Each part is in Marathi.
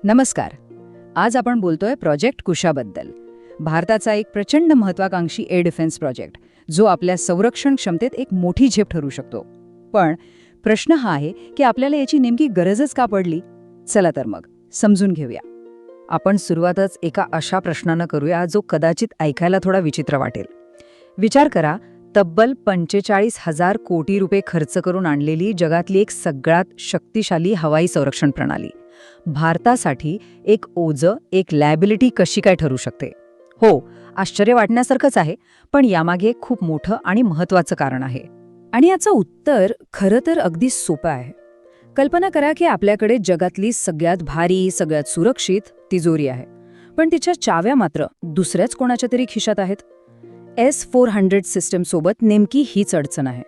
नमस्कार. आज आपण बोलतोय प्रोजेक्ट कुशाबद्दल. भारताचा एक प्रचंड महत्वाकांक्षी एअर डिफेन्स प्रोजेक्ट, जो आपल्या संरक्षण क्षमतेत एक मोठी झेप ठरू शकतो. पण प्रश्न हा आहे की आपल्याला याची नेमकी गरजच का पडली? चला तर मग समजून घेऊया. आपण सुरुवातच एका अशा प्रश्नानं करूया जो कदाचित ऐकायला थोडा विचित्र वाटेल. विचार करा, तब्बल 45,000 कोटी रुपये खर्च करून आणलेली जगातली एक सगळ्यात शक्तिशाली हवाई संरक्षण प्रणाली भारतासाठी एक ओझं, एक लायबिलिटी कशी काय ठरू शकते? हो, आश्चर्य वाटण्यासारखंच आहे, पण यामागे खूप मोठं आणि महत्त्वाचं कारण आहे. आणि याचं उत्तर खरं तर अगदी सोपं आहे. कल्पना करा की आपल्याकडे जगातली सगळ्यात भारी, सगळ्यात सुरक्षित तिजोरी आहे, पण तिच्या चाव्या मात्र दुसऱ्याच कोणाच्या तरी खिशात आहेत. S-400 सिस्टमसोबत नेमकी हीच अडचण आहे.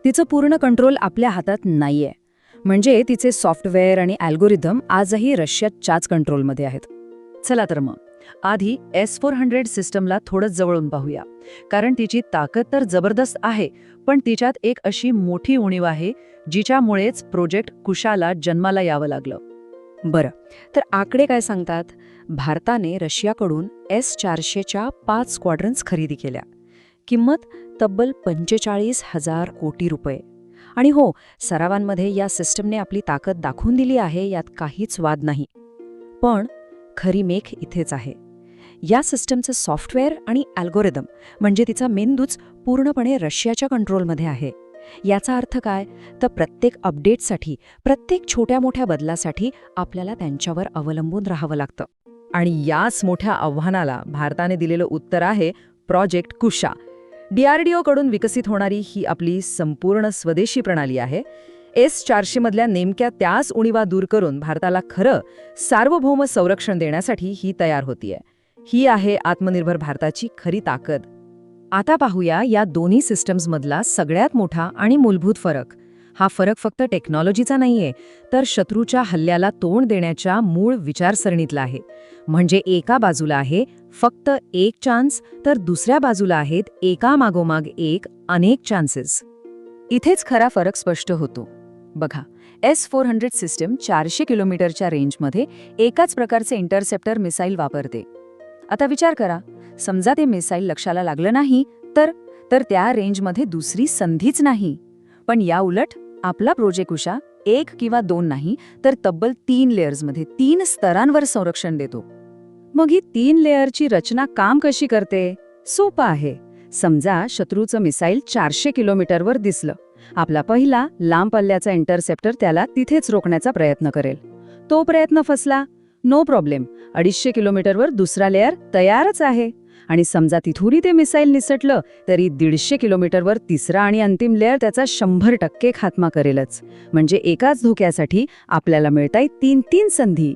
तिचं पूर्ण कंट्रोल आपल्या हातात नाहीये. म्हणजे तिचे सॉफ्टवेअर आणि अल्गोरिदम आजही रशियाच्याच कंट्रोलमध्ये आहेत. चला तर मग आधी S-400 सिस्टमला थोडं जवळून पाहूया, कारण तिची ताकद तर जबरदस्त आहे, पण तिच्यात एक अशी मोठी उणीव आहे जिच्यामुळेच प्रोजेक्ट कुशाला जन्माला यावं लागलं. बरं, तर आकडे काय सांगतात? भारताने रशियाकडून S-400च्या 5 स्क्वॉड्रन्स खरेदी केल्या. किंमत तब्बल 45,000 कोटी रुपये. आणि हो, सरावांमध्ये या सिस्टमने आपली ताकद दाखवून दिली आहे, यात काहीच वाद नाही. पण खरी मेख इथेच आहे. या सिस्टमचं सॉफ्टवेअर आणि अल्गोरिदम, म्हणजे तिचा मेंदूच पूर्णपणे रशियाच्या कंट्रोलमध्ये आहे. याचा अर्थ काय? तर प्रत्येक अपडेटसाठी, प्रत्येक छोट्या मोठ्या बदलासाठी आपल्याला त्यांच्यावर अवलंबून राहावं लागतं. आणि याच मोठ्या आव्हानाला भारताने दिलेलं उत्तर आहे प्रोजेक्ट कुशा. DRDO कडून विकसित होणारी ही आपली संपूर्ण स्वदेशी प्रणाली आहे. S-400 मधल्या नेमक्या त्याच उणीवा दूर करून भारताला खरं सार्वभौम संरक्षण देण्यासाठी ही तयार होतीये. ही आहे आत्मनिर्भर भारताची खरी ताकद. आता पाहूया या दोन्ही सिस्टम्समधला सगळ्यात मोठा आणि मूलभूत फरक. हा फरक फक्त टेक्नॉलॉजीचा नाहीये, तर शत्रूच्या हल्ल्याला तोंड देण्याच्या मूळ विचारसरणीतला आहे. म्हणजे एका बाजूला आहे फक्त एक चान्स, तर दुसऱ्या बाजूला आहेत एका मागोमाग एक अनेक चान्सेस. इथेच खरा फरक स्पष्ट होतो. बघा, S-400 सिस्टम 400 किलोमीटरच्या रेंजमध्ये एकाच प्रकारचे इंटरसेप्टर मिसाईल वापरते. आता विचार करा, समजा ते मिसाईल लक्ष्याला लागलं नाही तर त्या रेंजमध्ये दुसरी संधीच नाही. पण या उलट आपला प्रोजेक्ट कुशा 1 किंवा 2 नाही, तर तब्बल 3 लेयर्समध्ये 3 स्तरांवर संरक्षण देतो. मग ही 3 लेयरची रचना काम कशी करते? सोपं आहे. समजा शत्रूचं मिसाईल 400 किलोमीटरवर दिसलं. आपला पहिला लांब पल्ल्याचा इंटरसेप्टर त्याला तिथेच रोखण्याचा प्रयत्न करेल. तो प्रयत्न फसला, नो प्रॉब्लेम, 250 किलोमीटरवर दुसरा लेयर तयारच आहे. आणि समजा तिथूनही ते मिसाईल निसटलं तरी 150 किलोमीटरवर तिसरा आणि अंतिम लेयर त्याचा 100% खात्मा करेलच. म्हणजे एकाच धोक्यासाठी आपल्याला मिळताय 3 संधी.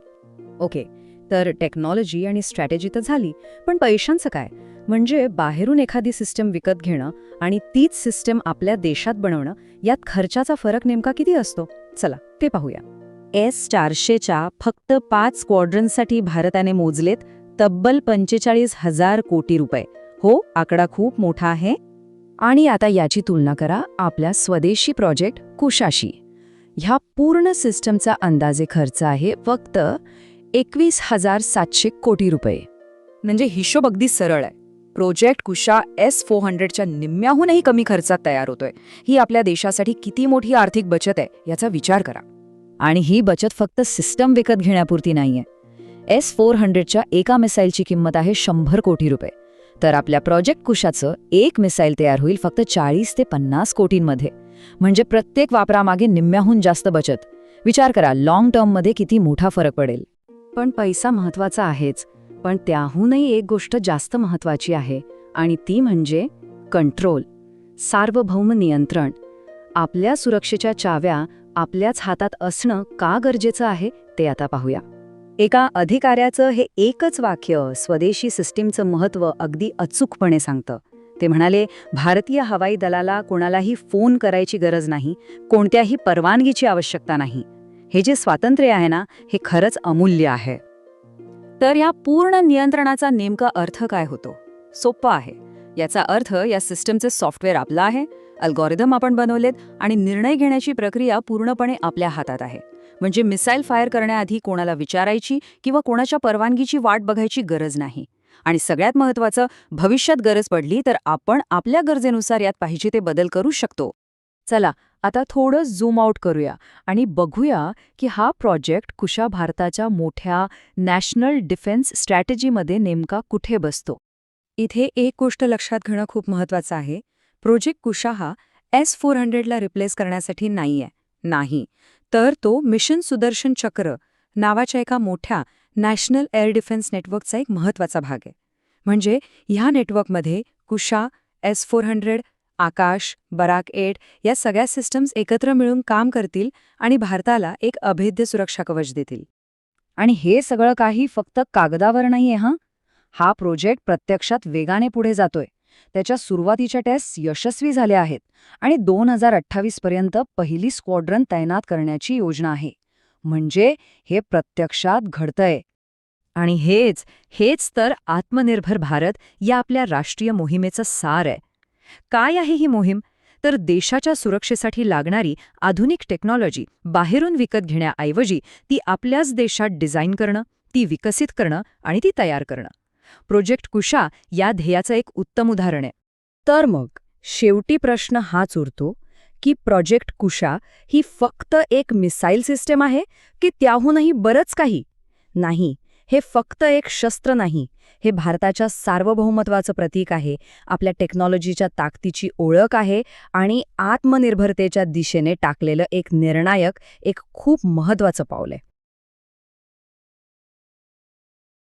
ओके, तर टेक्नॉलॉजी आणि स्ट्रॅटेजी तर झाली, पण पैशांचं काय? म्हणजे बाहेरून एखादी सिस्टम विकत घेणं आणि तीच सिस्टम आपल्या देशात बनवणं, यात खर्चाचा फरक नेमका किती असतो? चला ते पाहूया. S-400च्या फक्त 5 स्क्वॉड्रन्ससाठी भारताने मोजलेत तब्बल 45,000 कोटी रुपये. हो, आकडा खूप मोठा आहे. आणि आता याची तुलना करा आपल्या स्वदेशी प्रोजेक्ट कुशाशी. ह्या पूर्ण सिस्टमचा अंदाजे खर्च आहे फक्त 21,700 कोटी रुपये. म्हणजे हिशोब अगदी सरळ आहे. प्रोजेक्ट कुशा S-400च्या निम्म्याहूनही कमी खर्चात तयार होतोय. ही आपल्या देशासाठी किती मोठी आर्थिक बचत आहे याचा विचार करा. आणि ही बचत फक्त सिस्टम विकत घेण्यापुरती नाहीये. S-400च्या एका मिसाईलची किंमत आहे 100 कोटी रुपये. तर आपल्या प्रोजेक्ट कुशाचं एक मिसाईल तयार होईल फक्त 40 ते 50 कोटींमध्ये. म्हणजे प्रत्येक वापरामागे निम्म्याहून जास्त बचत. विचार करा, लाँग टर्ममध्ये किती मोठा फरक पडेल. पण पैसा महत्वाचा आहेच, पण त्याहूनही एक गोष्ट जास्त महत्वाची आहे, आणि ती म्हणजे कंट्रोल, सार्वभौम नियंत्रण. आपल्या सुरक्षेच्या चाव्या आपल्याच हातात असणं का गरजेचं आहे ते आता पाहूया. एका अधिकाऱ्याचं हे एकच वाक्य स्वदेशी सिस्टीमचं महत्त्व अगदी अचूकपणे सांगतं. ते म्हणाले, भारतीय हवाई दलाला कोणालाही फोन करायची गरज नाही, कोणत्याही परवानगीची आवश्यकता नाही. हे जे स्वातंत्र्य आहे ना, हे खरंच अमूल्य आहे. तर या पूर्ण नियंत्रणाचा नेमका अर्थ काय होतो? सोपा आहे. याचा अर्थ या सिस्टमचे सॉफ्टवेअर आपलं आहे, अल्गोरिदम आपण बनवलेत आणि निर्णय घेण्याची प्रक्रिया पूर्णपणे आपल्या हातात आहे. म्हणजे मिसाईल फायर करण्याआधी कोणाला विचारायची किंवा कोणाच्या परवानगीची वाट बघायची गरज नाही. आणि सगळ्यात महत्त्वाचं, भविष्यात गरज पडली तर आपण आपल्या गरजेनुसार यात पाहिजे ते बदल करू शकतो. चला आता थोडं झूम आउट करूया आणि बघूया की हा प्रोजेक्ट कुशा भारताच्या मोठ्या नॅशनल डिफेन्स स्ट्रॅटेजीमध्ये नेमका कुठे बसतो. इथे एक गोष्ट लक्षात घेणं खूप महत्त्वाचं आहे. प्रोजेक्ट कुशा हा S-400ला रिप्लेस करण्यासाठी नाहीये. नाही, तर तो मिशन सुदर्शन चक्र नावाच्या एका मोठ्या नॅशनल एअर डिफेन्स नेटवर्कचा एक महत्त्वाचा भाग आहे. म्हणजे ह्या नेटवर्कमध्ये कुशा, S-400, आकाश, बराक-8 या सगळ्या सिस्टम्स एकत्र मिळून काम करतील आणि भारताला एक अभेद्य सुरक्षा कवच देतील. आणि हे सगळं काही फक्त कागदावर नाहीये हां. हा प्रोजेक्ट प्रत्यक्षात वेगाने पुढे जातोय. त्याच्या सुरुवातीच्या टेस्ट यशस्वी झाल्या आहेत आणि 2028 पर्यंत पहिली स्क्वॉड्रन तैनात करण्याची योजना आहे. म्हणजे हे प्रत्यक्षात घडतंय. आणि हेच तर आत्मनिर्भर भारत या आपल्या राष्ट्रीय मोहिमेचं सार आहे. काय आहे ही मोहीम? तर देशाच्या सुरक्षेसाठी लागणारी आधुनिक टेक्नॉलॉजी बाहेरून विकत घेण्याऐवजी ती आपल्याच देशात डिझाईन करणं, ती विकसित करणं आणि ती तयार करणं. प्रोजेक्ट कुशा या ध्येयाचं एक उत्तम उदाहरण आहे. तर मग शेवटी प्रश्न हाच उरतो की प्रोजेक्ट कुशा ही फक्त एक मिसाईल सिस्टम आहे की त्याहूनही बरंच काही? नाही, हे फक्त एक शस्त्र नाही. हे भारताच्या सार्वभौमत्वाचं प्रतीक आहे, आपल्या टेक्नॉलॉजीच्या ताकदीची ओळख आहे आणि आत्मनिर्भरतेच्या दिशेने टाकलेलं एक निर्णायक, एक खूप महत्त्वाचं पाऊल आहे.